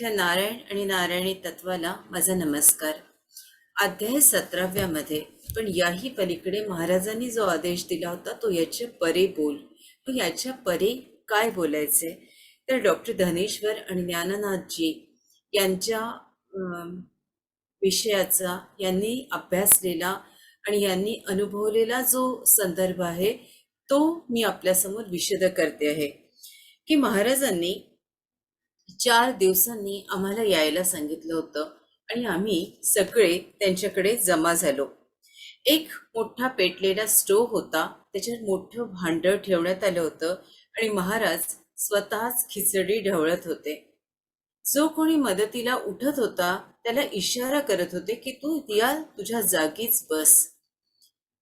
इथल्या नारायण आणि नारायणी तत्वाला माझा नमस्कार. अध्याय 17व्यामध्ये पण याही पलीकडे महाराजांनी जो आदेश दिला होता तो याच्या परे बोल. मग याच्या परे काय बोलायचे? तर डॉक्टर धनेश्वर आणि ज्ञाननाथजी यांच्या विषयाचा यांनी अभ्यासलेला आणि यांनी अनुभवलेला जो संदर्भ आहे तो मी आपल्यासमोर विशद करते आहे की महाराजांनी 4 दिवसांनी आम्हाला यायला सांगितलं होतं आणि आम्ही सगळे त्यांच्याकडे जमा झालो. एक मोठा पेटलेला स्टोव्ह होता, त्याच्यात मोठं भांड ठेवण्यात आलं होतं आणि महाराज स्वतःच खिचडी ढवळत होते. जो कोणी मदतीला उठत होता त्याला इशारा करत होते की तू या तुझ्या जागीच बस.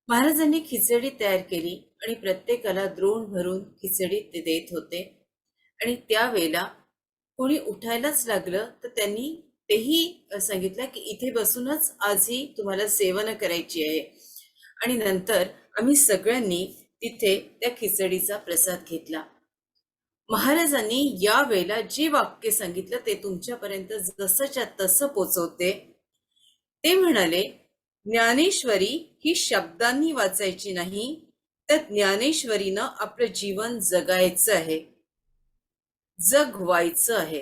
महाराजांनी खिचडी तयार केली आणि प्रत्येकाला द्रोण भरून खिचडी ते देत होते आणि त्यावेळेला कोणी उठायलाच लागलं तर त्यांनी तेही सांगितलं की इथे बसूनच आज ही तुम्हाला सेवन करायची आहे. आणि नंतर आम्ही सगळ्यांनी तिथे त्या खिचडीचा प्रसाद घेतला. महाराजांनी या वेळेला जे वाक्य सांगितलं ते तुमच्यापर्यंत जसंच्या तसं पोचवते. ते म्हणाले, ज्ञानेश्वरी ही शब्दांनी वाचायची नाही, तर ज्ञानेश्वरीनं आपलं जीवन जगायचं आहे, जगवायचं आहे.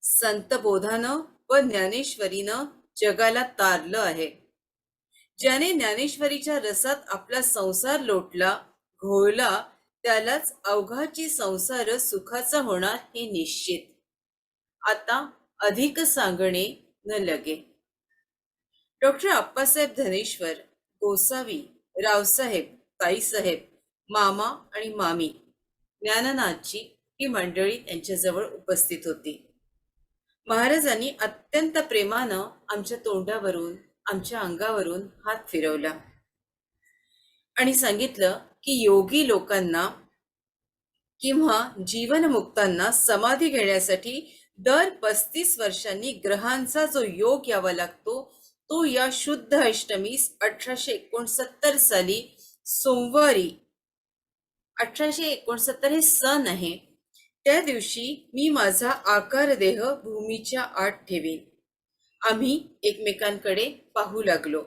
संत बोधानं व ज्ञानेश्वरीनं जगाला तारलं आहे. ज्याने ज्ञानेश्वरीच्या रसात आपला संसार लोटला घोळला त्यालाच अवघाची संसार सुखाचा होणार हे निश्चित. आता अधिक सांगणे न लगे. डॉक्टर अप्पासाहेब धनेश्वर, गोसावी, रावसाहेब, ताईसाहेब, मामा आणि मामी, ज्ञाननाथजी ही मंडळी त्यांच्याजवळ उपस्थित होती. महाराजांनी अत्यंत प्रेमानं आमच्या तोंडावरून आमच्या अंगावरून हात फिरवला आणि सांगितलं की योगी लोकांना किंवा जीवनमुक्तांना समाधी घेण्यासाठी दर 35 वर्षांनी ग्रहांचा जो योग यावा लागतो तो या शुद्ध अष्टमीस 1869 साली सोमवारी, 1869 हे सण आहे, त्या दिवशी मी माझा आकार देह भूमीच्या आत ठेवीन. आम्ही एकमेकांकडे पाहू लागलो.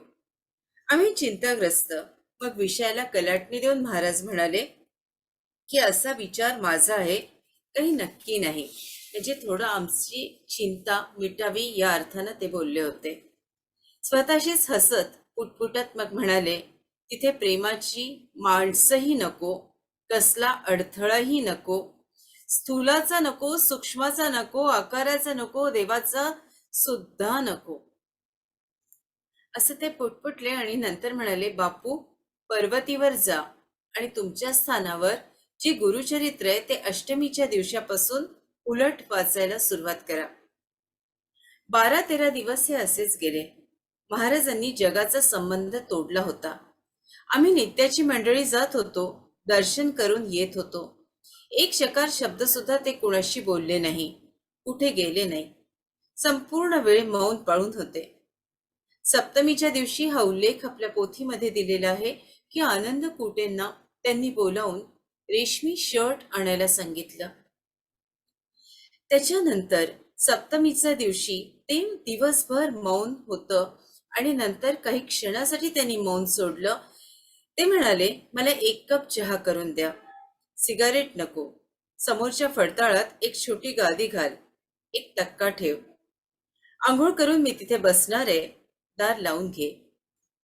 आम्ही चिंताग्रस्त. मग विषयाला कलाटणी देऊन महाराज म्हणाले की असा विचार माझा आहे, काही नक्की नाही. म्हणजे थोडं आमची चिंता मिटावी या अर्थानं ते बोलले होते. स्वतःशीच हसत पुटपुटत मग म्हणाले, तिथे प्रेमाची माणसंही नको, कसला अडथळाही नको, स्थूलाचा नको, सूक्ष्माचा नको, आकाराचा नको, देवाचा सुद्धा नको. असं ते पुटपुटले आणि नंतर म्हणाले, बापू पर्वतीवर जा आणि तुमच्या स्थानावर जी गुरुचरित्र आहे ते अष्टमीच्या दिवसापासून उलट वाचायला सुरुवात करा. 12-13 दिवस हे असेच गेले. महाराजांनी जगाचा संबंध तोडला होता. आम्ही नित्याची मंडळी जात होतो, दर्शन करून येत होतो. एक शकार शब्द सुद्धा ते कुणाशी बोलले नाही, कुठे गेले नाही. संपूर्ण वेळ मौन पाळून होते. सप्तमीच्या दिवशी हा उल्लेख आपल्या पोथीमध्ये दिलेला आहे की आनंद कुटेंना त्यांनी बोलावून रेशमी शर्ट आणायला सांगितलं. त्याच्यानंतर सप्तमीच्या दिवशी ते दिवसभर मौन होतं आणि नंतर काही क्षणासाठी त्यांनी मौन सोडलं. ते म्हणाले, मला 1 कप चहा करून द्या, सिगारेट नको, समोरच्या फडताळात एक छोटी गादी घाल, एक तक्का ठेव, आंघोळ करून मी तिथे बसणार आहे, दार लावून घे,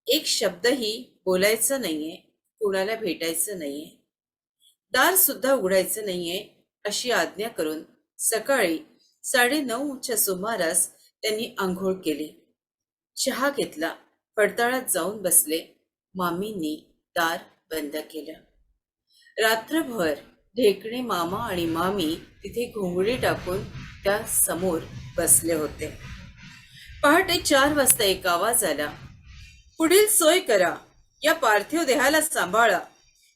एक शब्दही बोलायचा नाहीये, कुणाला भेटायचं नाहीये, दार सुद्धा उघडायचं नाहीये अशी आज्ञा करून सकाळी 9:30च्या सुमारास त्यांनी आंघोळ केली, चहा घेतला, फडताळात जाऊन बसले. मामींनी दार बंद केलं. रात्रभर ढेकणे मामा आणि मामी तिथे घोंगडी टाकून त्या समोर बसले होते. पहाटे 4 वाजता एक आवाज आला, पुढील सोय करा, या पार्थिव देहाला सांभाळा,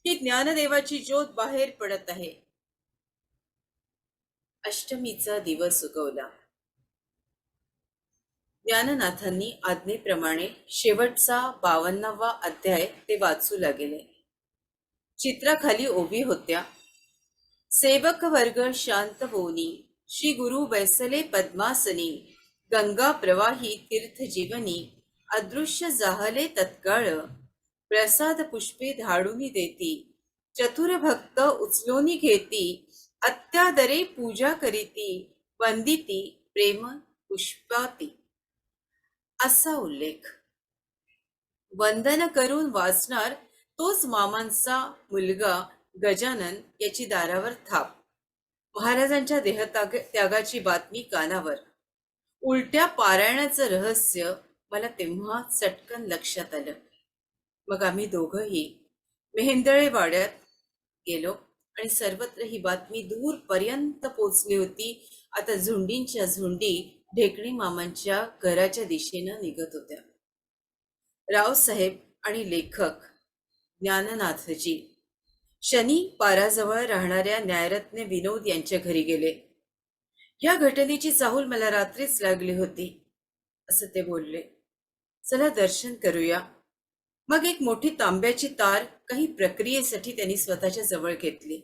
ही ज्ञानदेवाची ज्योत बाहेर पडत आहे. अष्टमीचा दिवस उगवला. ज्ञाननाथांनी आज्ञेप्रमाणे शेवटचा 52वा अध्याय ते वाचू लागले. चित्राखाली ओवी होत्या, सेवक वर्ग शांत बोनी, श्री गुरु बैसले पद्मासनी, गंगा प्रवाही तीर्थ जीवनी, अदृश्य जाहले तत्काळ, प्रसाद पुष्पे धाडूनी देती, चतुर भक्त उचलोनी घेती, अत्यादरे पूजा करीती, वंदिती प्रेम पुष्पाती. असा उल्लेख. वंदन करून वाचणार तोच मामांचा मुलगा गजानन याची दारावर थाप. महाराजांच्या त्यागाची बातमी कानावर. उलट्या पारायणाचं रहस्य मला तेव्हा चटकन लक्षात आलं. मग आम्ही दोघंही मेहेंदळे वाड्यात गेलो आणि सर्वत्र ही बातमी दूरपर्यंत पोचली होती. आता झुंडींच्या झुंडी ढेकणी मामांच्या घराच्या दिशेनं निघत होत्या. रावसाहेब आणि लेखक ज्ञाननाथजी शनी पाराजवळ राहणाऱ्या न्यायरत्न विनोद यांच्या घरी गेले. या घटनेची चाहूल मला रात्रीच लागली होती असं ते बोलले. चला दर्शन करूया. मग एक मोठी तांब्याची तार काही प्रक्रियेसाठी त्यांनी स्वतःच्या जवळ घेतली.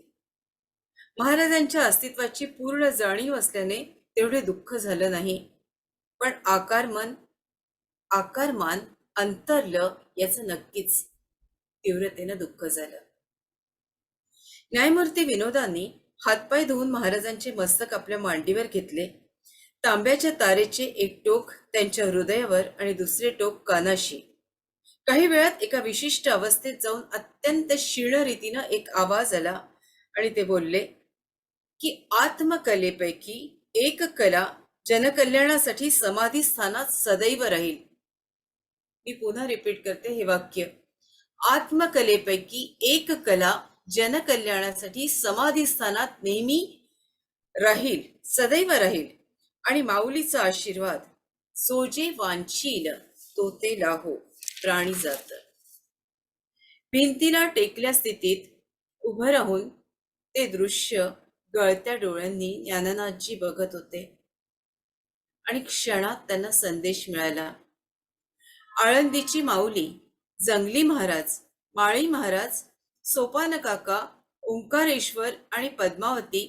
महाराजांच्या अस्तित्वाची पूर्ण जाणीव असल्याने तेवढे दुःख झालं नाही, पण आकारमान अंतरलं याचं नक्कीच तीव्रतेनं दुःख झालं. न्यायमूर्ती विनोदांनी हातपाय धुवून महाराजांचे मस्तक आपल्या मांडीवर घेतले. तांब्याच्या तारेचे एक टोक त्यांच्या हृदयावर आणि दुसरे टोक कानाशी. काही वेळात एका विशिष्ट अवस्थेत जाऊन अत्यंत क्षीण रीतीनं एक आवाज आला आणि ते बोलले की आत्मकलेपैकी एक कला जनकल्याणासाठी समाधी स्थानात सदैव राहील. मी पुन्हा रिपीट करते हे वाक्य. आत्मकलेपैकी एक कला जनकल्याणासाठी समाधी स्थानात नेहमी राहील, सदैव राहील. आणि माऊलीचा आशीर्वाद, जो जे वांछील तो ते लाहो, प्राणी जात. भिंतीला टेकल्या स्थितीत उभं राहून ते दृश्य गळत्या डोळ्यांनी ज्ञाननाथजी बघत होते आणि क्षणात त्यांना संदेश मिळाला. आळंदीची माऊली, जंगली महाराज, माळी महाराज, सोपान काका, ओंकारेश्वर आणि पद्मावती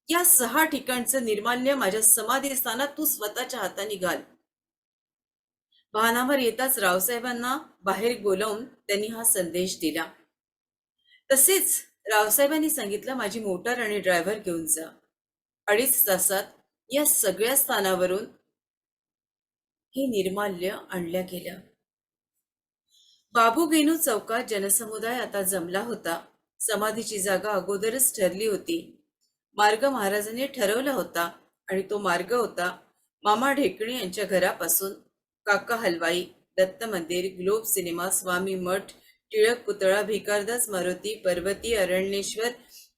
या 6 ठिकाणचं निर्माल्य माझ्या समाधी स्थानात तू स्वतःच्या हाताने घाल. भानावर येताच रावसाहेबांना बाहेर बोलावून त्यांनी हा संदेश दिला. तसेच रावसाहेबांनी सांगितलं, माझी मोटार आणि ड्रायव्हर घेऊन जा. 2.5 तासात या सगळ्या स्थानावरून हे निर्माल्य आणल्या गेलं. बाबूगेनू चौकात जनसमुदाय आता जमला होता. समाधीची जागा अगोदरच ठरली होती. मार्ग महाराजांनी ठरवला होता आणि तो मार्ग होता मामा ढेकणे यांच्या घरापासून काका हलवाई, दत्त मंदिर, ग्लोब सिनेमा, स्वामी मठ, टिळक पुतळा, भिकारदास मारुती, पर्वती, अरण्येश्वर,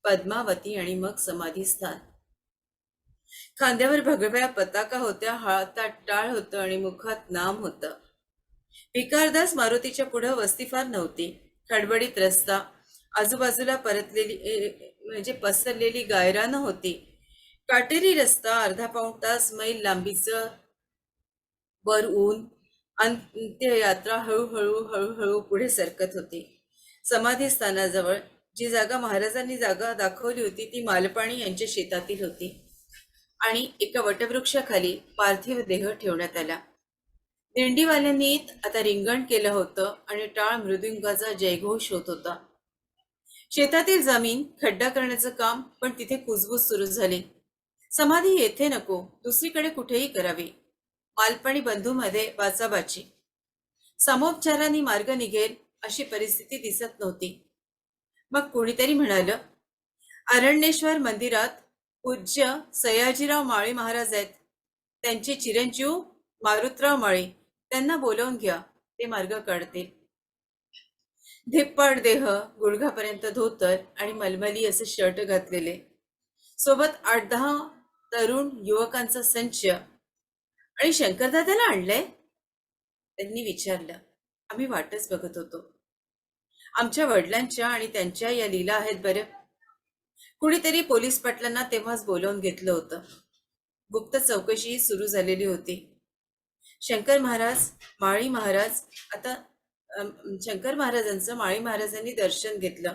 पद्मावती आणि मग समाधी स्थान. खांद्यावर भगव्या पताका होत्या, हातात टाळ होतं आणि मुखात नाम होतं. भिकारदास मारुतीच्या पुढे वस्ती फार नव्हती. खडबडीत रस्ता, आजूबाजूला पसरलेली गायरानं होती. काटेरी रस्ता, अर्धा पाऊण तास मैल लांबीचं वर ऊन. अंत्ययात्रा हळूहळू पुढे सरकत होती. समाधी स्थानाजवळ जी जागा महाराजांनी दाखवली होती ती मालपाणी यांच्या शेतातील होती आणि एका वटवृक्षाखाली पार्थिव देह ठेवण्यात आला. दिंडीवाल्यांनी आता रिंगण केलं होतं आणि टाळ मृदुंगाचा जयघोष होत होता. शेतातील जमीन खड्डा करण्याचं काम, पण तिथे कुजबूज सुरू झाली. समाधी येथे नको, दुसरीकडे कुठेही करावी. मालपाणी बंधूमध्ये बाचाबाची. समोपचारांनी मार्ग निघेल अशी परिस्थिती दिसत नव्हती. मग कोणीतरी म्हणालं, अरण्येश्वर मंदिरात पूज्य सयाजीराव माळी महाराज आहेत, त्यांचे चिरंजीव मारुतराव माळी, त्यांना बोलावून घ्या, ते मार्ग काढतील. धिप्पाड देह, गुडघापर्यंत धोतर आणि मलमली असं शर्ट घातलेले, सोबत 8-10 तरुण युवकांचा संच. आणि शंकरदादाला आणलंय, त्यांनी विचारलं. आम्ही वाटच बघत होतो. आमच्या वडिलांच्या आणि त्यांच्या या लीला आहेत बरं. कुणीतरी पोलीस पाटलांना तेव्हाच बोलावून घेतलं होतं. गुप्त चौकशी सुरू झालेली होती. शंकर महाराजांचं माळी महाराजांनी दर्शन घेतलं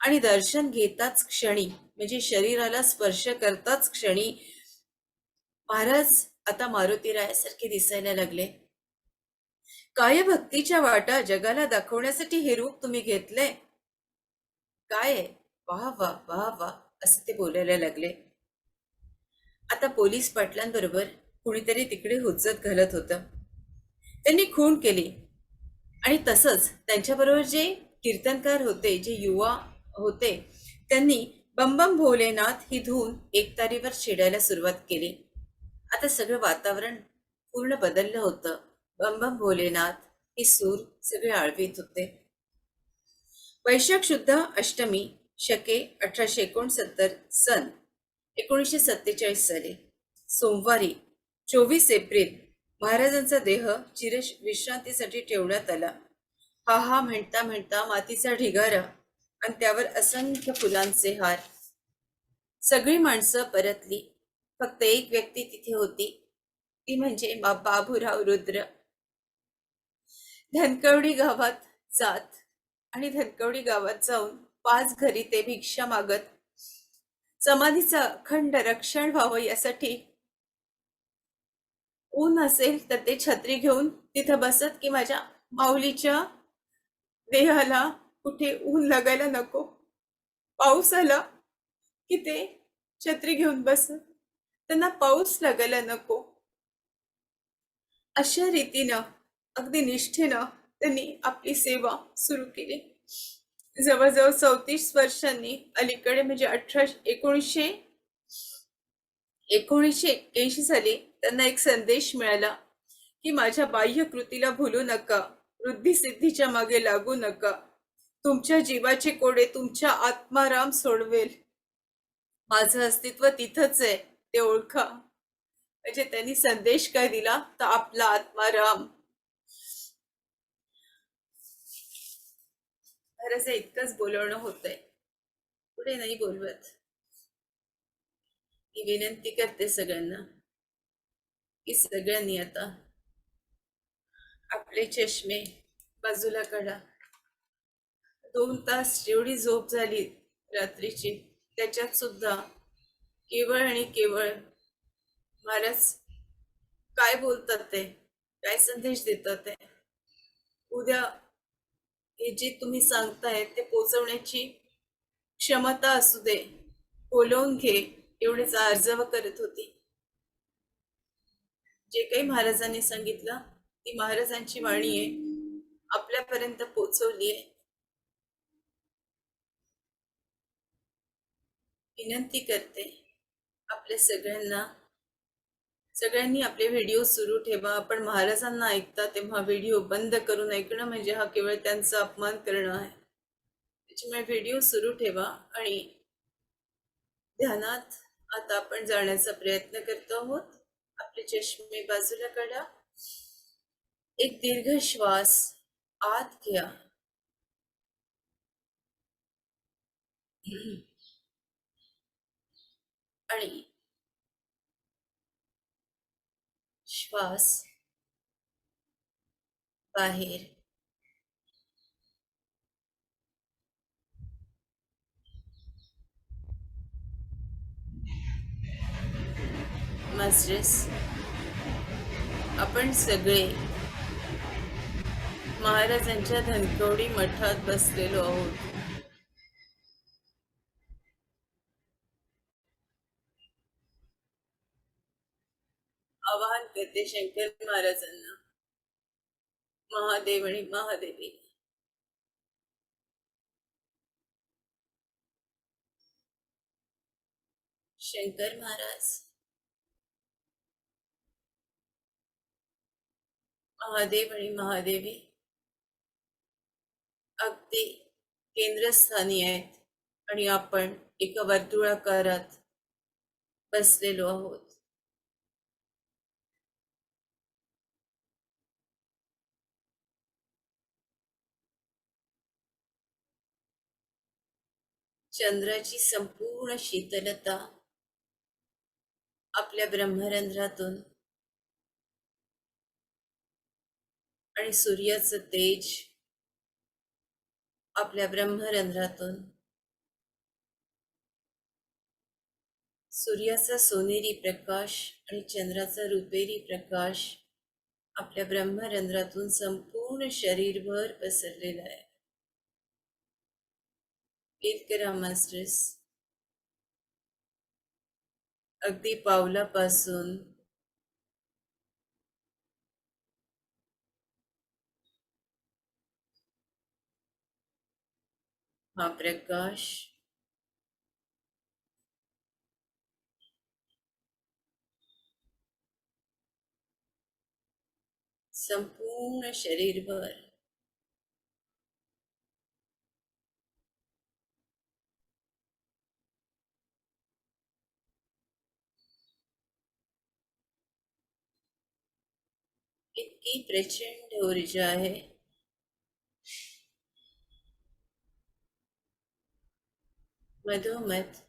आणि दर्शन घेताच क्षणी, म्हणजे शरीराला स्पर्श करताच क्षणी महाराज आता मारुतीरायासारखे दिसायला लागले. काय भक्तीच्या वाटा जगाला दाखवण्यासाठी हे रूप तुम्ही घेतले? काय आहे? वाह वाह वाह वाह असं ते बोलायला लागले. आता पोलीस पाटलांबरोबर कुणीतरी तिकडे हुज्जत घालत होतं. त्यांनी खून केली आणि तसंच त्यांच्याबरोबर जे कीर्तनकार होते, जे युवा होते, त्यांनी बम बम भोलेनाथ ही धून एकतारीवर छेडायला सुरुवात केली. आता सगळं वातावरण पूर्ण बदललं होतं. बम बम भोलेनाथ ही सूर सगळे आळवीत होते. वैशाख शुद्ध अष्टमी शके 1869 सन 1947 साली सोमवारी 24 एप्रिल महाराजांचा देह विश्रांतीसाठी ठेवण्यात आला. हा हा म्हणता म्हणता मातीचा ढिगारा आणि त्यावर असंख्य फुलांचे हार. सगळी माणसं परतली. फक्त एक व्यक्ती तिथे होती, ती म्हणजे बाबूराव रुद्र. धनकवडी गावात जात आणि धनकवडी गावात जाऊन 5 घरी ते भिक्षा मागत समाधीचं अखंड रक्षण व्हावं यासाठी ऊन असेल तर ते छत्री घेऊन तिथं बसत की माझ्या माऊलीच्या देहाला कुठे ऊन लागायला नको. पाऊस आला की ते छत्री घेऊन बसत, त्यांना पाऊस लागायला नको. अशा रीतीनं अगदी निष्ठेनं त्यांनी आपली सेवा सुरू केली. जवळजवळ 34 वर्षांनी अलीकडे म्हणजे 1981 साली त्यांना एक संदेश मिळाला की माझ्या बाह्य कृतीला भूलू नका, वृद्धी सिद्धीच्या मागे लागू नका, तुमच्या जीवाचे कोडे तुमच्या आत्माराम सोडवेल, माझं अस्तित्व तिथंच आहे, ते ओळखा. म्हणजे त्यांनी संदेश काय दिला तर आपला आत्माराम. खरंच इतकंच बोलवणं होतंय, पुढे नाही बोलवत. मी विनंती करते सगळ्यांना की सगळ्यांनी आता आपले चष्मे बाजूला काढा. 2 तास जेवढी झोप झाली रात्रीची, त्याच्यात सुद्धा केवळ आणि केवळ महाराज काय बोलतात ते, काय संदेश देतात ते, उद्या हे जे तुम्ही सांगताय ते पोचवण्याची क्षमता असू दे, बोलवून घे, एवढेच अर्जव करत होती. जे काही महाराजांनी सांगितलं ती महाराजांची वाणी आहे, आपल्यापर्यंत पोचवली आहे. विनंती करते आपल्या सगळ्यांनी आपले व्हिडिओ सुरू ठेवा. आपण महाराजांना ऐकता तेव्हा व्हिडिओ बंद करून ऐकणं म्हणजे हा केवळ त्यांचा अपमान करणं आहे. त्याच्यामुळे व्हिडिओ सुरू ठेवा आणि ध्यानात आता आपण जाण्याचा प्रयत्न करतो आहोत. आपले चष्मे बाजूला काढा. एक दीर्घ श्वास आत घ्या आणि श्वास बाहेर. मास्टर्स, आपण सगळे महाराजांच्या धनकवडी मठात बसलेलो आहोत. आवाहन करते शंकर महाराजांना, महादेव आणि महादेवी. शंकर महाराज, महादेव आणि महादेवी अगदी केंद्रस्थानी आहेत आणि आपण एका वर्तुळाकारात बसलेलो आहोत. चंद्राची संपूर्ण शीतलता आपल्या ब्रह्मरंध्रातून आणि सूर्याचं तेज आपल्या ब्रह्मरंध्रातून सूर्याचा सोनेरी प्रकाश आणि चंद्राचा रुपेरी प्रकाश आपल्या ब्रह्मरंध्रातून संपूर्ण शरीरभर पसरलेला आहे. फील करा मास्टर्स. अगदी पावलापासून हा प्रकाश संपूर्ण शरीरभर इतकी प्रचंड ऊर्जा आहे. मधोमध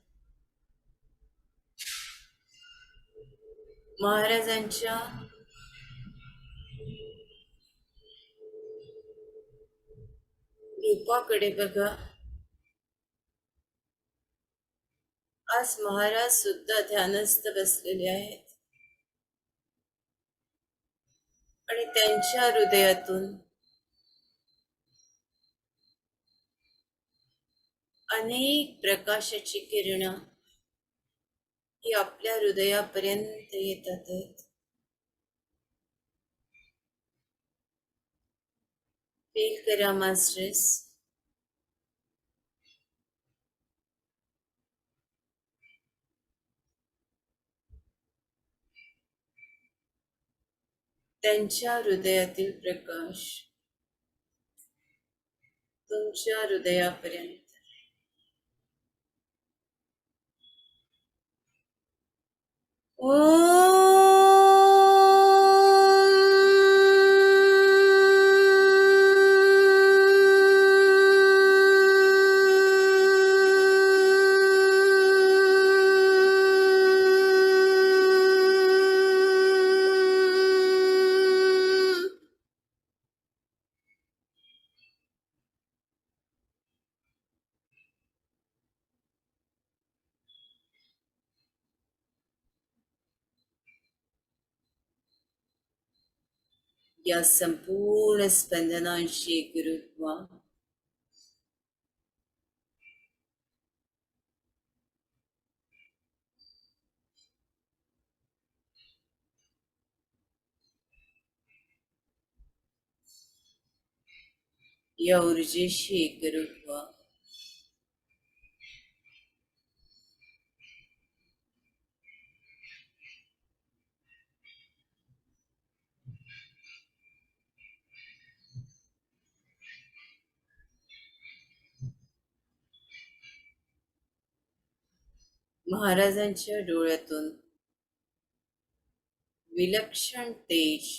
महाराजांच्या रूपाकडे बघा. आज महाराज सुद्धा ध्यानस्थ बसलेले आहेत आणि त्यांच्या हृदयातून अनेक प्रकाशाची किरणं ही आपल्या हृदयापर्यंत येतात आहेत. फील करा मास्टर्स. त्यांच्या हृदयातील प्रकाश तुमच्या हृदयापर्यंत. या संपूर्ण स्पंदनांशी एकरूप व्हा. या ऊर्जेशी एकरूप व्हा. महाराजांच्या डोळ्यातून विलक्षण तेज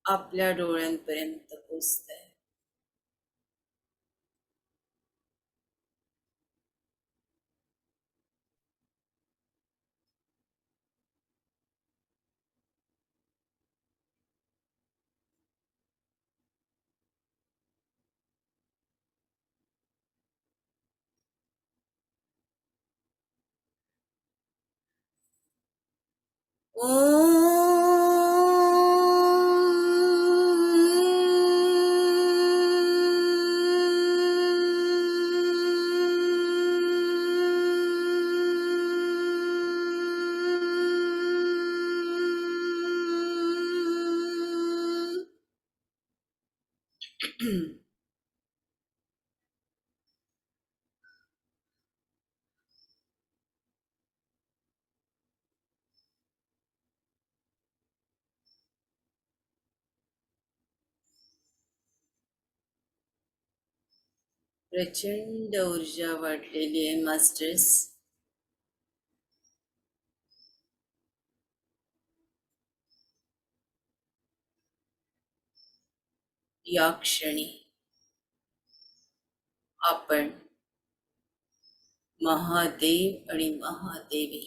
आपल्या डोळ्यांपर्यंत पोचतंय. प्रचंड ऊर्जा वाढलेली आहे मास्टर्स. या क्षणी आपण महादेव आणि महादेवी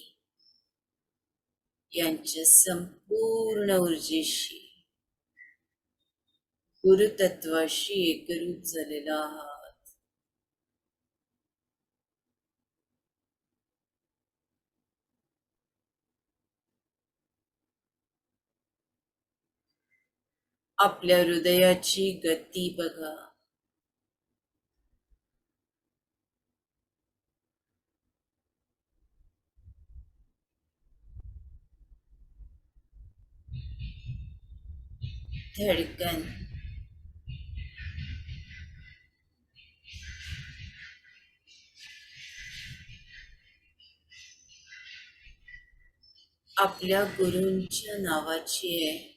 यांच्या संपूर्ण ऊर्जेशी गुरुतत्वाशी एकरूप झालेला आहात. आपल्या हृदयाची गती बघा. धडकन. आपल्या गुरूंच्या नावाची आहे.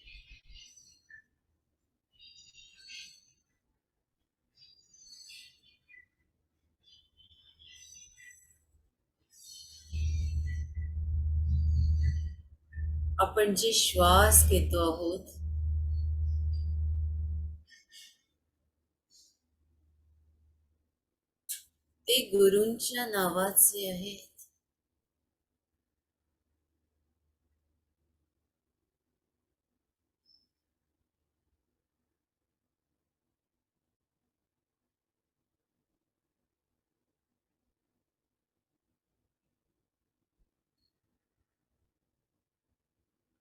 आपण जे श्वास घेतो आहोत ते गुरूंच्या नावाचे आहेत.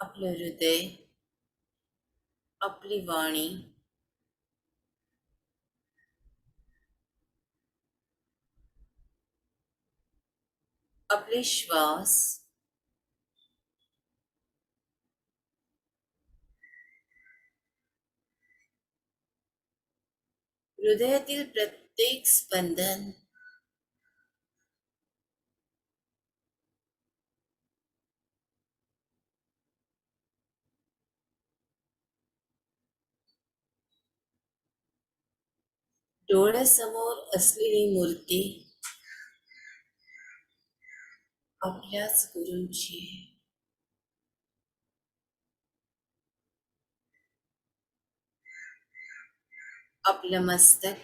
आपलं हृदय, आपली वाणी, आपले श्वास, हृदयातील प्रत्येक स्पंदन डोळ्यासमोर असलेली मूर्ती आपल्याच गुरूंची. आपलं मस्तक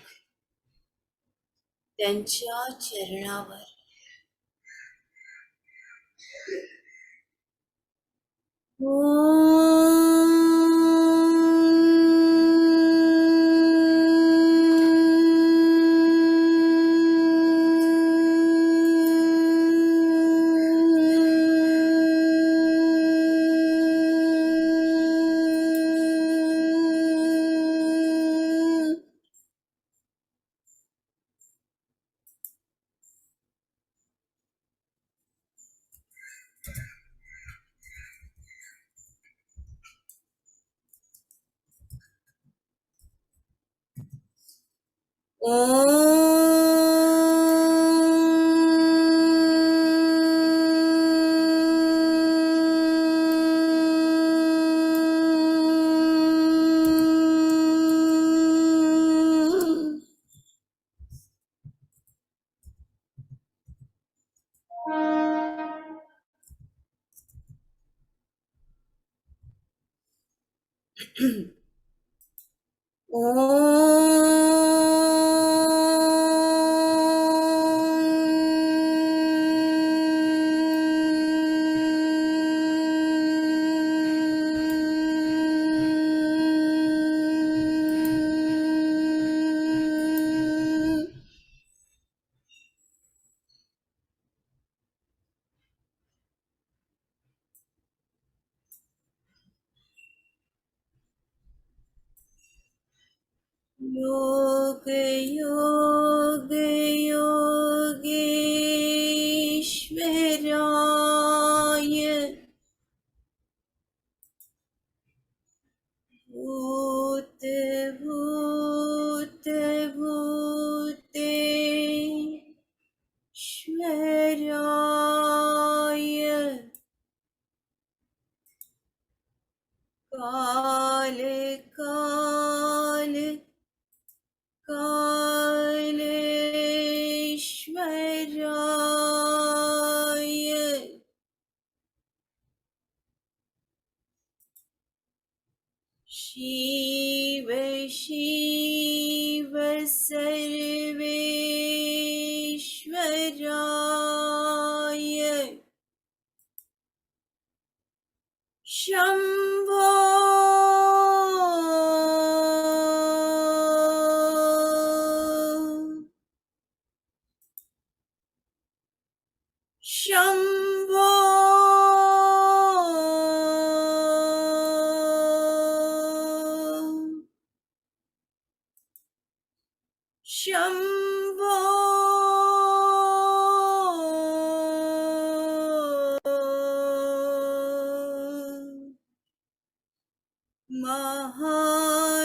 त्यांच्या चरणावर. योग योग योगेश्वराय भूत भूत भूतेश्वराय काल काल कालेश्वराय शिव शिव सर्वेश्वराय शंभो शंभो शंभो महादेवाय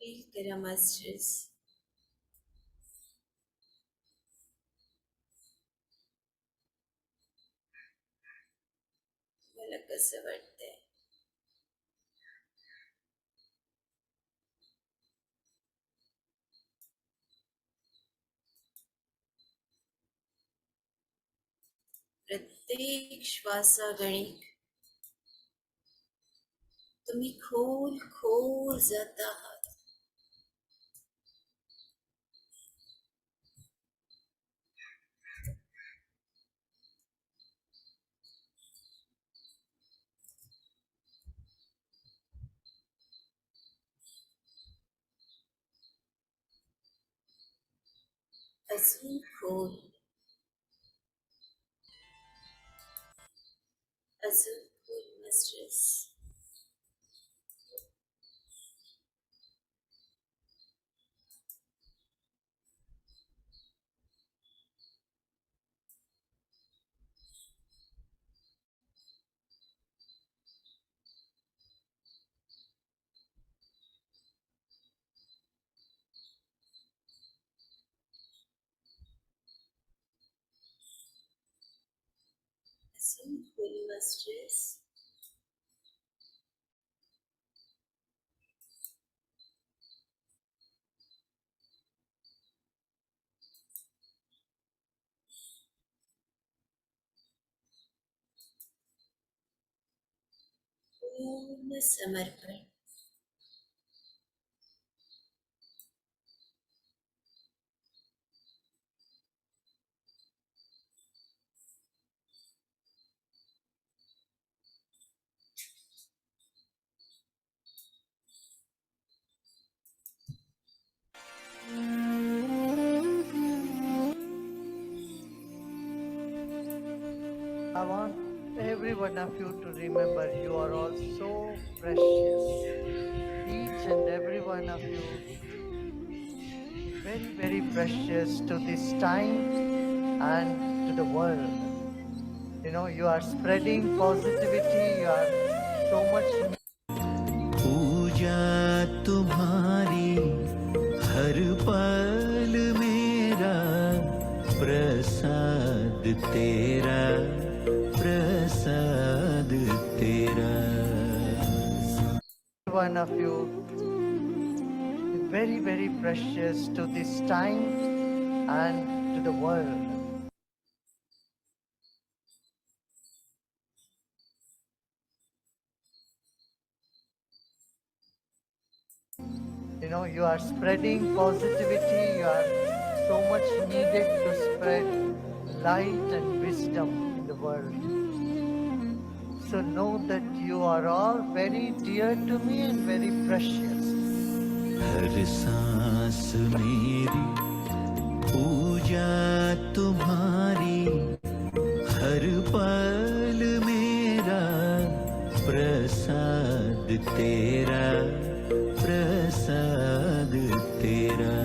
फील करा मास्टर्स, मला कसं वाटतंय. प्रत्येक श्वासागणिक तुम्ही खोल खोल जात आहात. अजून खोल, अजून खोल मास्टर्स. अजून खोल मास्टर्स. पूर्ण समर्पण. I want every one of you to remember you are all so precious. Each and every one of you very, very precious to this time and to the world. You know, you are spreading positivity, you are so much. पूजा तुम्हारी हर पल मेरा, प्रसाद तेरा, प्रसाद तेरा. One of you very, very precious to this time and to the world. You know, you are spreading positivity, you are so much needed to spread light and wisdom in the world. So know that you are all very dear to me and very precious. हर सांस मेरी पूजा तुम्हारी हर पल मेरा प्रसाद तेरा, प्रसाद तेरा।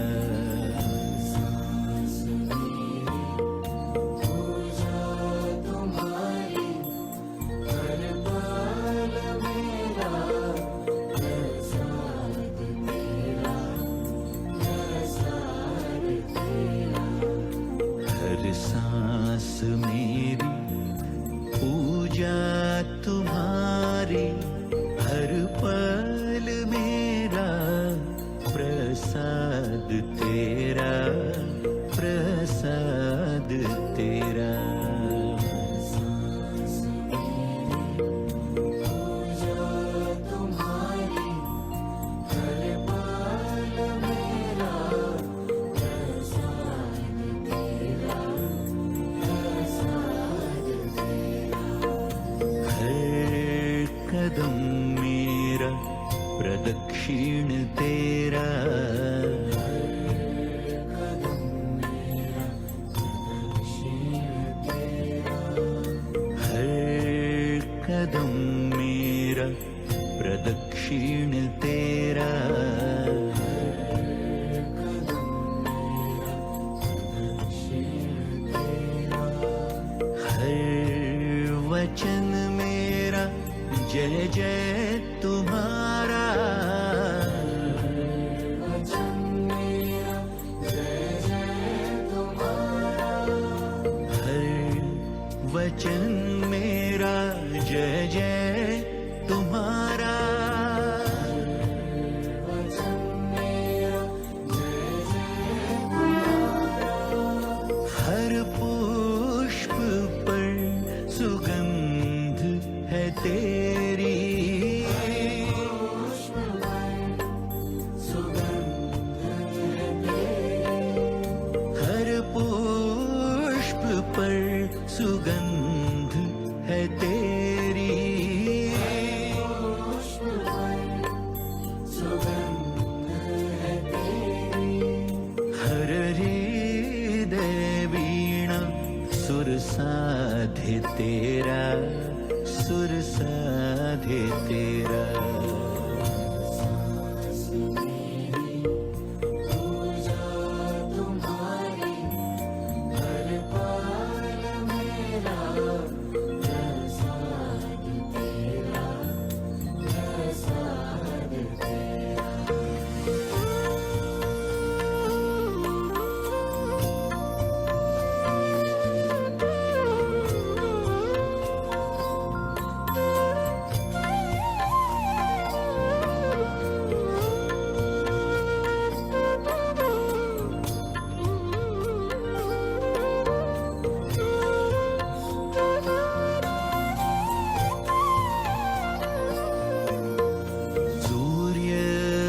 हर सांस मेरी पूजा तुम्हारी, हर पल मेरा प्रसाद तेरा, प्रसाद तेरा। हर कदम मेरा प्रदक्षिण तेरा, हर कदम मेरा प्रदक्षिण तेरा। हर वचन मेरा जय जय तुम्हारा, हर वचन मेरा जय जय तुम्हारा। हर पुष्प पर सुगंध है तेरी, हर पुष्प पर सुगंध है तेरी। हर हृदय वीणा सुर साधे तेरा, सुर साधे तेरा।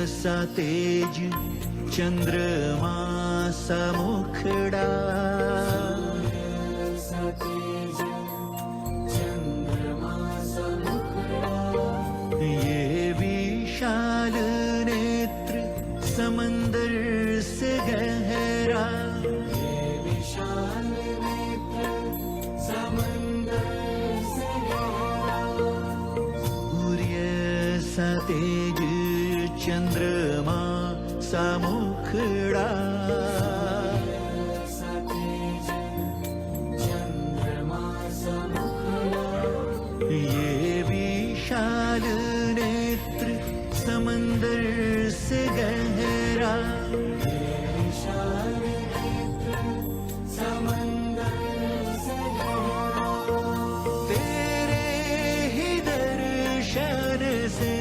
सा तेज चंद्रमा सा मुखड़ा, ये विशाल नेत्र समंदर से गहरा, सूर्य सा तेज चंद्रमा सा मुखड़ा, ये विशाल नेत्र समंदर से गहरा, तेरे ही दर्शन से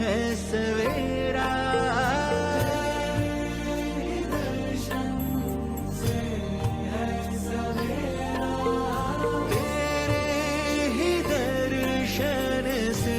है सवेरा, तेरे ही दर्शन से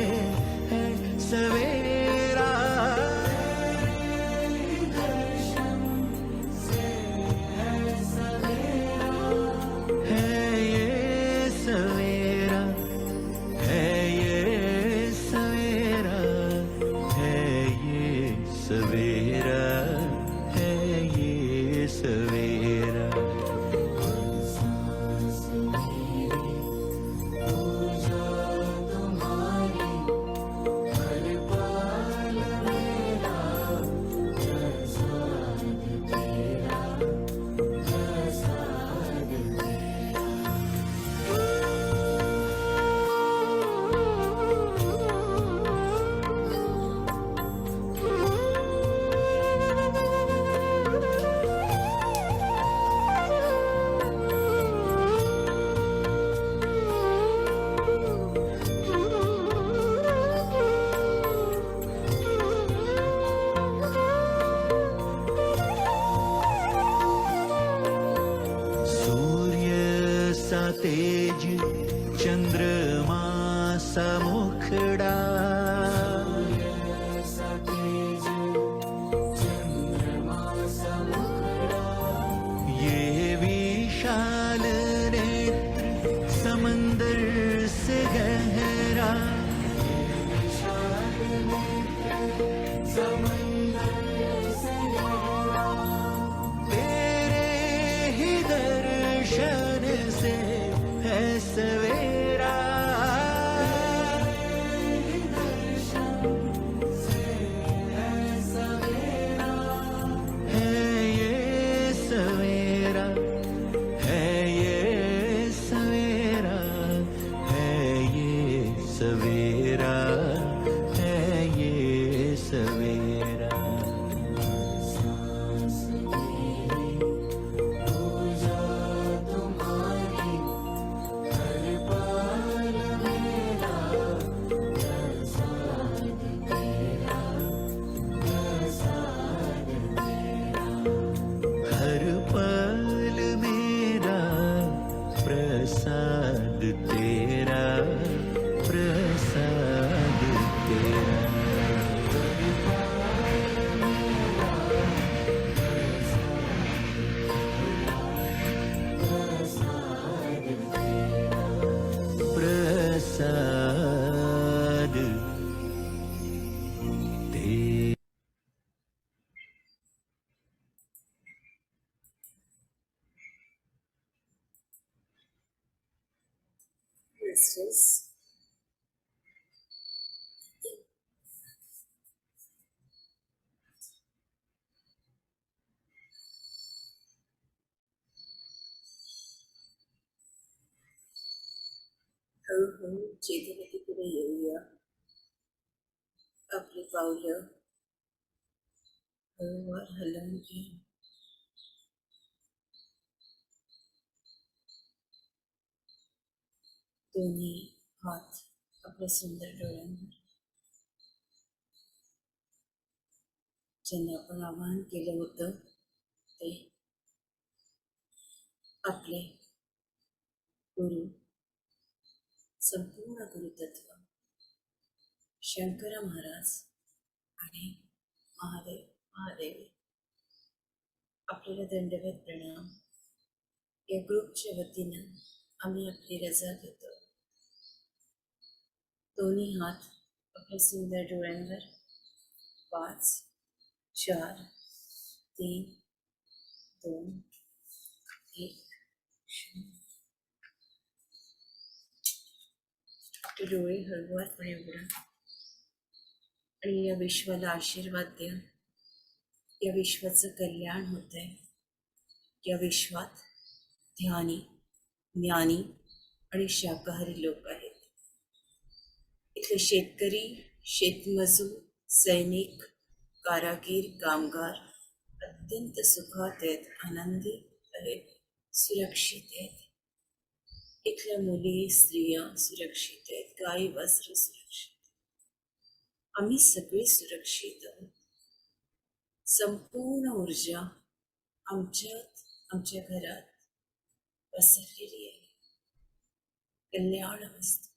तेज चंद्रमा सा मुखड़ा ये विशाल नेत्र समंदर से गहरा तेरे ही दर्शन से है सवेरा है ये सवेरा है ये सवेरा है ये सवेरा है ये सवेरा हर पल मेरा प्रसाद तेरा प्रसाद तेरा प्रसाद तेरा Restless. हळूहळू चेतनेकडे येऊया. आपली पावलं हळूवार हलवून घ्या. दोन्ही हात आपल्या सुंदर डोळ्यांवर. ज्यांनी आपण आवाहन केलं होतं ते आपले गुरु, संपूर्ण गुरुतत्व शंकर महाराज आणि महादेव महादेवी आपल्याला दंडवत प्रणाम. या ग्रुपच्या वतीनं आम्ही आपली रजा घेतो. दोन्ही हात आपल्या सुंदर डोळ्यांवर. 5 4 3 2 1 0. आपले डोळे हळुवारपणे उघडा आणि या विश्वाला आशीर्वाद द्या. या विश्वाचं कल्याण होत आहे. या विश्वात ध्यानी, ज्ञानी आणि शाकाहारी लोक आहेत. इथले शेतकरी, शेतमजूर, सैनिक, कारागीर, कामगार अत्यंत सुखात आहेत, आनंदी आहेत, सुरक्षित आहेत. इथल्या मुली, स्त्रिया सुरक्षित आहेत, गाई वासरं सुरक्षित. आम्ही सगळे सुरक्षित आहोत. संपूर्ण ऊर्जा आमच्यात, आमच्या घरात पसरलेली आहे. कल्याणमस्तु,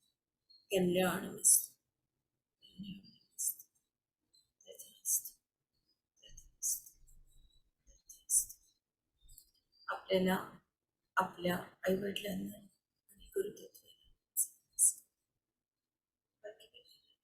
कल्याणमस्तु, कल्याणमस्तु. तथास्तु, तथास्तु, तथास्तु. आपल्याला आपल्या आईवडिलांना आणि गुरुतत्वाला नमस्कार. बाकी काही नाही.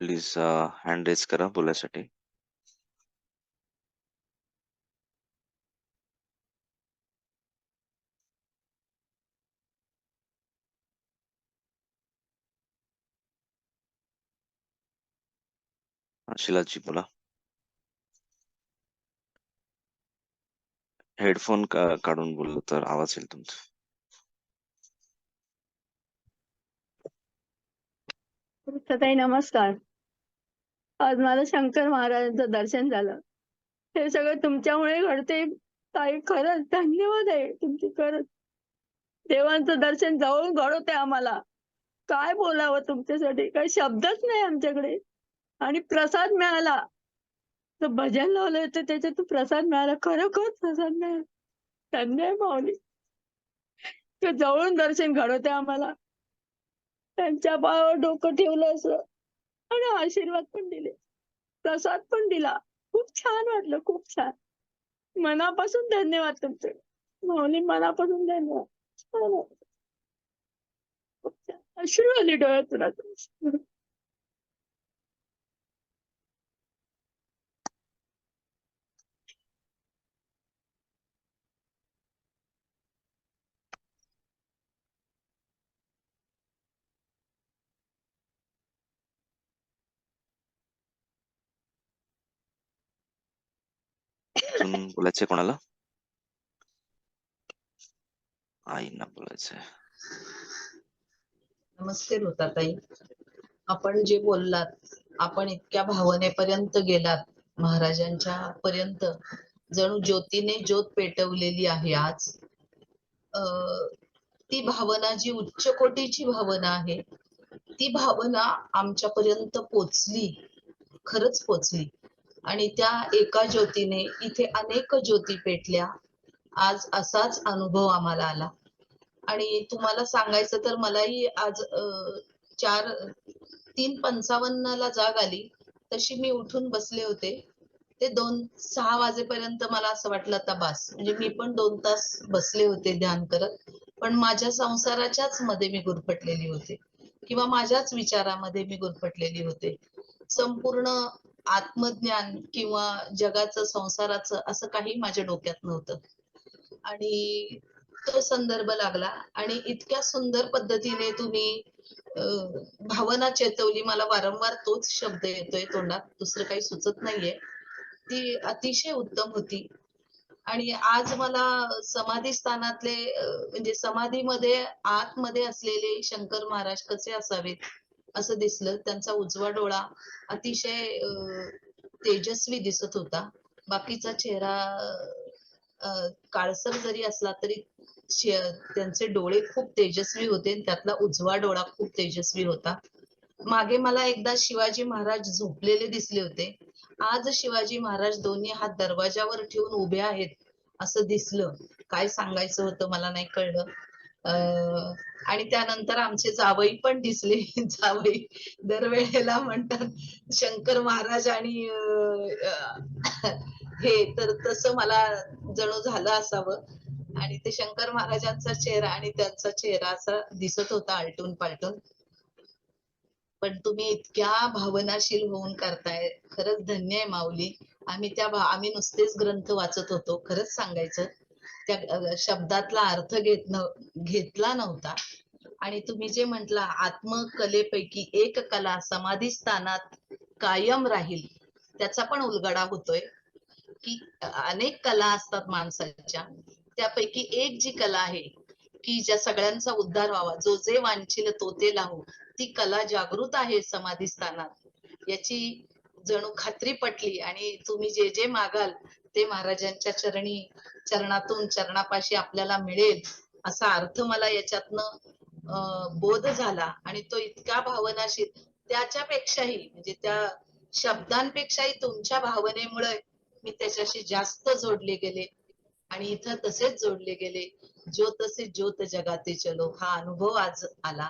प्लीज हँड रेज करा बोलायसाठी. शिलाजी बोला. हेडफोन काढून बोललो तर आवाज येईल तुमचा. ताई नमस्कार. आज मला शंकर महाराजांचं दर्शन झालं. हे सगळं तुमच्यामुळे घडते ताई. खरंच धन्यवाद आहे तुमची. खरंच देवांचं दर्शन जवळून घडवते आम्हाला. काय बोलावं तुमच्यासाठी? काही शब्दच नाही आमच्याकडे. आणि प्रसाद मिळाला. तर भजन लावलं होतं त्याच्यातून प्रसाद मिळाला. खरोखर प्रसाद मिळाला. धन्य आहे माऊली. ते जवळून दर्शन घडवते आम्हाला. त्यांच्या पायावर डोकं ठेवलं असं आणि आशीर्वाद पण दिले. प्रसाद पण दिला. खूप छान वाटलं, खूप छान. मनापासून धन्यवाद तुमचे. माऊली मनापासून धन्यवाद. छान वाटलं. खूप छान. अश्रू आले डोळ्यातून आता. अजून बोलायचंय कोणाला? आईंना बोलायचंय. नमस्ते ताई. आपण जे बोललात, आपण इतक्या भावनेपर्यंत गेलात महाराजांच्या पर्यंत, जणू ज्योतीने ज्योत पेटवलेली आहे आज. ती भावना जी उच्च कोटीची भावना आहे, ती भावना आमच्यापर्यंत पोचली, खरंच पोचली. आणि त्या एका ज्योतीने इथे अनेक ज्योती पेटल्या. आज असाच अनुभव आम्हाला आला. आणि तुम्हाला सांगायचं तर मलाही आज 3:55 जाग आली. तशी मी उठून बसले होते. ते 6 वाजेपर्यंत मला असं वाटलं आता बास. म्हणजे मी पण 2 तास बसले होते ध्यान करत. पण माझ्या संसाराच्याच मध्ये मी गुरफटलेली होते किंवा माझ्याच विचारामध्ये मी गुरफटलेली होते. संपूर्ण आत्मज्ञान किंवा जगाचं, संसाराचं असं काही माझ्या डोक्यात नव्हतं. आणि तो संदर्भ लागला आणि इतक्या सुंदर पद्धतीने तुम्ही भावना चेतवली. मला वारंवार तोच शब्द येतोय तोंडात, दुसरं काही सुचत नाहीये. ती अतिशय उत्तम होती. आणि आज मला समाधी स्थानातले म्हणजे समाधीमध्ये आतमध्ये असलेले शंकर महाराज कसे असावेत असं दिसलं. त्यांचा उजवा डोळा अतिशय तेजस्वी दिसत होता. बाकीचा चेहरा काळसर जरी असला तरी त्यांचे डोळे खूप तेजस्वी होते आणि त्यातला उजवा डोळा खूप तेजस्वी होता. मागे मला एकदा शिवाजी महाराज झोपलेले दिसले होते. आज शिवाजी महाराज दोन्ही हात दरवाजावर ठेवून उभे आहेत असं दिसलं. काय सांगायचं होतं मला नाही कळलं. आणि त्यानंतर आमचे जावई पण दिसले. जावई दरवेळेला म्हणतात शंकर महाराज आणि हे, तर तसं मला जणू झालं असावं. आणि ते शंकर महाराजांचा चेहरा आणि त्यांचा चेहरा असा दिसत होता आलटून पालटून. पण तुम्ही इतक्या भावनाशील होऊन करताय, खरंच धन्य आहे माऊली. आम्ही नुसतेच ग्रंथ वाचत होतो, खरंच सांगायचं. त्या शब्दातला अर्थ घेतला नव्हता. आणि तुम्ही जे म्हटला आत्मकलेपैकी एक कला समाधी स्थानात कायम राहील, त्याचा पण उलगडा होतोय की अनेक कला असतात माणसाच्या, त्यापैकी एक जी कला आहे की ज्या सगळ्यांचा उद्धार व्हावा, जो जे वांछील तो ते लाहो, ती कला जागृत आहे समाधी स्थानात, याची जणू खात्री पटली. आणि तुम्ही जे जे मागाल ते महाराजांच्या चरणातून चरणापाशी आपल्याला मिळेल असा अर्थ मला याच्यातनं बोध झाला. आणि तो इतका भावनाशील, त्याच्यापेक्षाही म्हणजे त्या शब्दांपेक्षाही तुमच्या भावनेमुळे मी त्याच्याशी जास्त जोडले गेले. आणि इथं तसेच जोडले गेले. ज्योत से ज्योत जगाते चलो, हा अनुभव आज आला.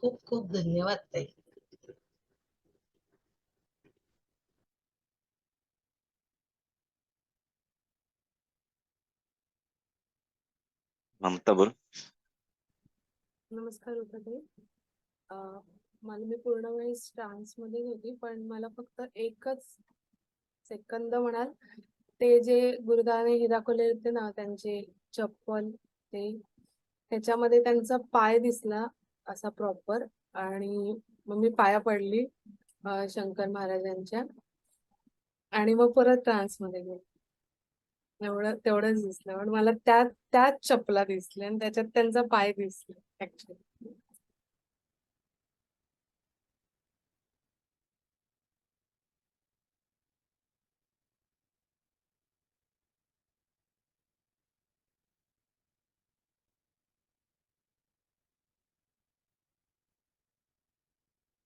खूप खूप धन्यवाद ताई. ममता बोल. नमस्कार रुपाताई. मला मी पूर्ण वेळेस ट्रान्समध्ये होती, पण मला फक्त एकच सेकंद म्हणाल, ते जे गुरुदाने हिराकोले होते ना, त्यांचे चप्पल, ते त्याच्यामध्ये त्यांचा पाय दिसला असा प्रॉपर. आणि मग मी पाया पडली शंकर महाराजांच्या, आणि मग परत ट्रान्समध्ये गेले. तेवढंच दिसलं, पण मला त्याच चपला दिसल्या आणि त्याच्यात त्यांचा पाय दिसला ऍक्च्युली.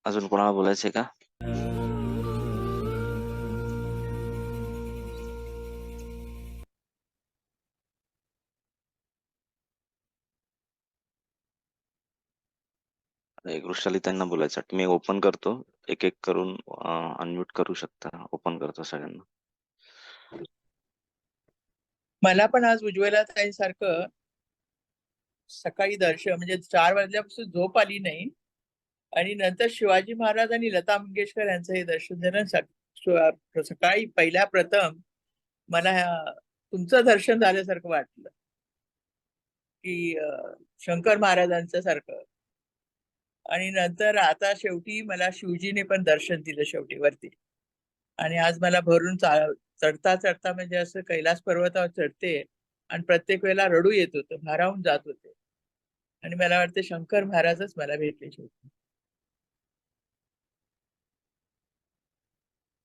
अजून कोणाला बोलायचंय का? एक वृषाली त्यांना बोलायचं वाटतं. मी ओपन करतो. एक एक करून अनम्यूट करू शकता. ओपन करतो सगळ्यांना. मला पण आज उज्ज्वला ताईंसारखं सकाळी दर्शन म्हणजे 4 वाजल्यापासून झोप आली नाही आणि नंतर शिवाजी महाराज आणि लता मंगेशकर यांचं हे दर्शन झालं. सकाळी पहिल्या प्रथम मला तुमचं दर्शन झाल्यासारखं वाटलं की शंकर महाराजांचं सारखं. आणि नंतर आता शेवटी मला शिवजीने पण दर्शन दिलं शेवटी वरती. आणि आज मला भरून चढता चढता म्हणजे असं कैलास पर्वतावर चढते आणि प्रत्येक वेळेला रडू येत होतं, भारावून जात होते. आणि मला वाटतं शंकर महाराजच मला भेटले शेवटी.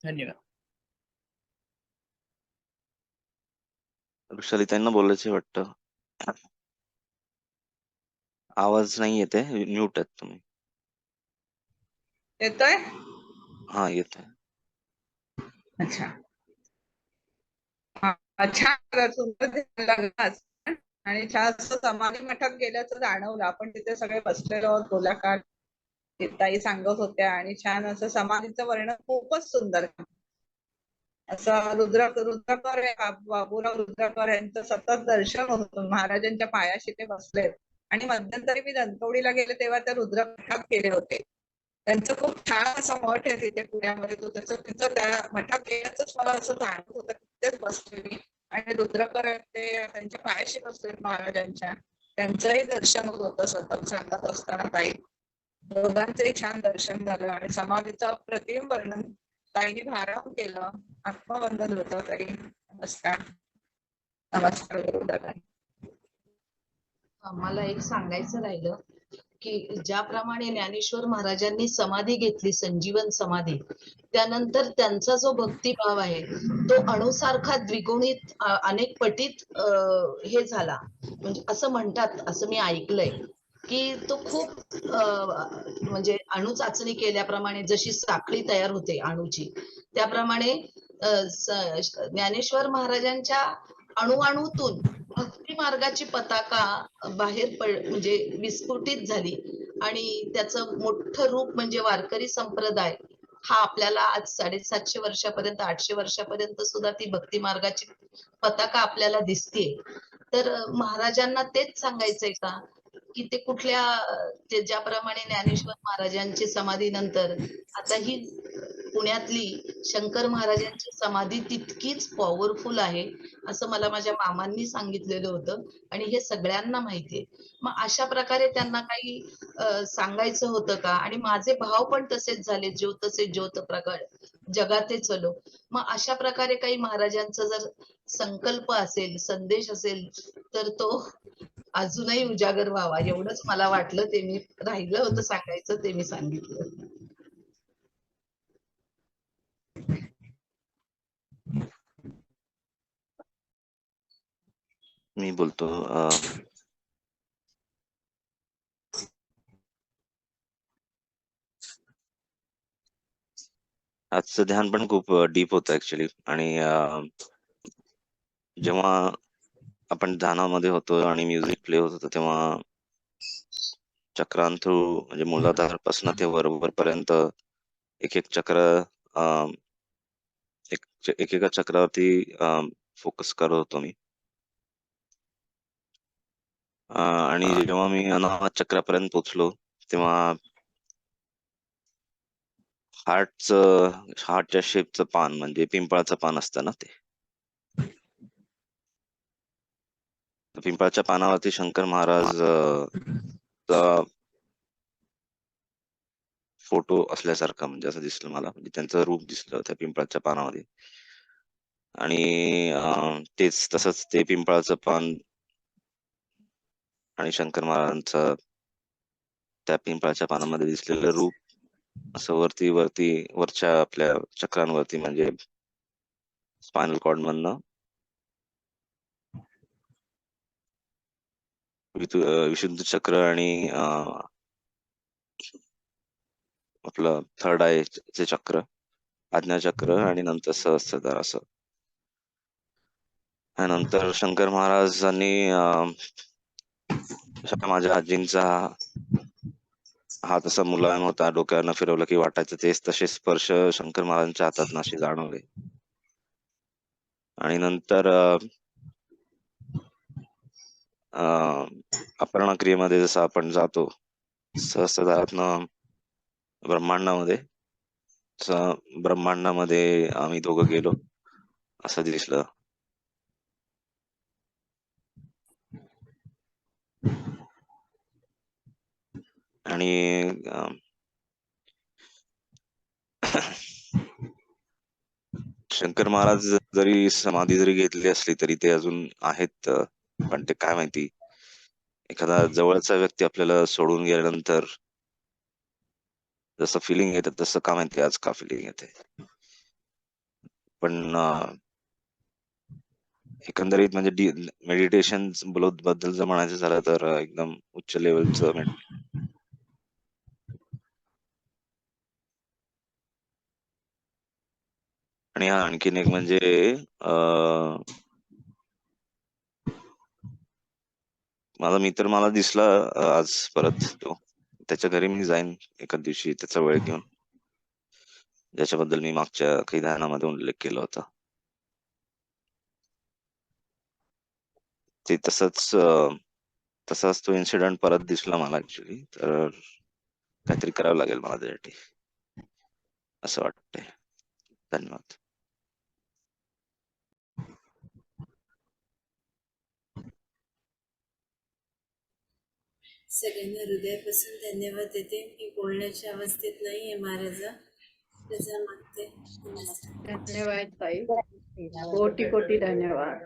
धन्यवाद. वृषाली त्यांना बोलायचं वाटतं. आवाज नाही येते. म्यूट आहेत तुम्ही. येतोय? हा येतोय. अच्छा. छान सुंदर ध्यान लागलं आज. आणि छान असं समाधी मठात गेल्याचं जाणवलं. आपण तिथे सगळे बसलेलो आहोत गोलाकार. ताई सांगत होत्या आणि छान असं समाधीचं वर्णन खूपच सुंदर. असं रुद्रकर बाबूराव रुद्रकर यांचं सतत दर्शन होतं. महाराजांच्या पायाशी ते बसलेत. आणि मध्यंतरी मी दंतवडीला गेले तेव्हा त्या रुद्रमठात गेले होते. त्यांचं खूप छान असं मठ आहे तिथे पुण्यामध्ये. तिथं त्या मठात गेल्याच मला असं जाणवत होतं की तिथेच बसले मी. आणि रुद्रकर ते त्यांच्या पायाशी बसले महाराजांच्या. त्यांचंही दर्शन होत होतं सतत सांगत असताना ताई. दोघांचंही छान दर्शन झालं आणि समाधीचं अप्रतिम वर्णन ताईने भारावून केलं. आत्मवंदन होतं ताई. नमस्कार. नमस्कार गुरुदादा. मला एक सांगायचं राहिलं की ज्याप्रमाणे ज्ञानेश्वर महाराजांनी समाधी घेतली, संजीवन समाधी, त्यानंतर त्यांचा जो भक्तिभाव आहे तो अणुसारखा द्विगुणित अनेक पटीत हे झाला. म्हणजे असं म्हणतात, असं मी ऐकलंय की तो खूप म्हणजे अणु चाचणी केल्याप्रमाणे जशी साखळी तयार होते अणूची, त्याप्रमाणे ज्ञानेश्वर महाराजांच्या अणुअणूतून भक्ती मार्गाची पताका बाहेर म्हणजे विस्फोटित झाली. आणि त्याचं मोठं रूप म्हणजे वारकरी संप्रदाय हा आपल्याला आज 750 वर्षापर्यंत 800 वर्षापर्यंत सुद्धा ती भक्ती मार्गाची पताका आपल्याला दिसते. तर महाराजांना तेच सांगायचंय का की ते कुठल्या ते ज्याप्रमाणे ज्ञानेश्वर महाराजांची समाधी नंतर आता ही पुण्यातली शंकर महाराजांची समाधी तितकीच पॉवरफुल आहे असं मला माझ्या मामांनी सांगितलेलं होतं. आणि हे सगळ्यांना माहितीये. मग अशा प्रकारे त्यांना काही सांगायचं होतं का? आणि माझे भाव पण तसेच झाले, ज्योत तसे ज्योत प्रकट जगाते चलो. मग अशा प्रकारे काही महाराजांचा जर संकल्प असेल, संदेश असेल, तर तो अजूनही उजागर व्हावा एवढंच मला वाटलं. ते मी राहिलं होतं सांगायचं, ते मी सांगितलं. मी बोलतो. आजचं ध्यान पण खूप डीप होतं ऍक्च्युली. आणि जेव्हा आपण ध्यानामध्ये होतो आणि म्युझिक प्ले होत होतं तेव्हा चक्रांत थ्रू म्हणजे मूलाधार पासून ते वरपर्यंत एक एक चक्र एकेका चक्रावरती फोकस करत होतो मी. आणि जेव्हा मी अनाहत चक्रापर्यंत पोहोचलो तेव्हा हार्टच्या शेपचं पान म्हणजे पिंपळाचं पान असतं ना, ते पिंपळाच्या पानावरती शंकर महाराज फोटो असल्यासारखं म्हणजे असं दिसलं मला. म्हणजे त्यांचं रूप दिसलं त्या पिंपळाच्या पानामध्ये. आणि तेच तसंच ते पिंपळाचं पान आणि शंकर महाराजांचं त्या पिंपळाच्या पानामध्ये दिसलेलं रूप असं वरती वरच्या आपल्या चक्रांवरती म्हणजे स्पायनल कॉर्ड मधनं विशुद्ध चक्र आणि आपलं थर्ड आय चे चक्र, आज्ञाचक्र आणि नंतर सहस्त्रधार असं. त्यानंतर शंकर महाराजांनी माझ्या आजींचा हात असा मुलायम होता, डोक्यावरनं फिरवलं की वाटायचं तेच तसे स्पर्श शंकर महाराजांच्या हातात असे जाणवले. आणि नंतर अपर्णा क्रियेमध्ये जसं आपण जातो सहस्त्रधारातनं ब्रह्मांडामध्ये, ब्रह्मांडामध्ये आम्ही दोघं गेलो असं दिसलं. आणि शंकर महाराज जरी समाधी जरी घेतली असली तरी ते अजून आहेत, पण ते काय माहिती एखादा जवळचा व्यक्ती आपल्याला सोडून गेल्यानंतर जसं फिलिंग येतं तसं का माहिती आज का फिलिंग येते. पण एकंदरीत म्हणजे मेडिटेशन बद्दल जर म्हणायचं झालं तर एकदम उच्च लेवलचं. आणि हा आणखीन एक म्हणजे माझा मित्र मला दिसला आज परत, तो त्याच्या घरी मी जाईन एका दिवशी त्याचा वेळ घेऊन, ज्याच्याबद्दल मी मागच्या काही ध्यानामध्ये उल्लेख केला होता. ते तसाच तो इन्सिडेंट परत दिसला मला ऍक्च्युली. तर काहीतरी करावं लागेल मला त्यासाठी असं वाटतंय. धन्यवाद. सगळ्यांना हृदयापासून धन्यवाद देते. मी बोलण्याच्या अवस्थेत नाहीये महाराजा, रजा मागते. नमस्कार. धन्यवाद ताई, कोटी कोटी धन्यवाद.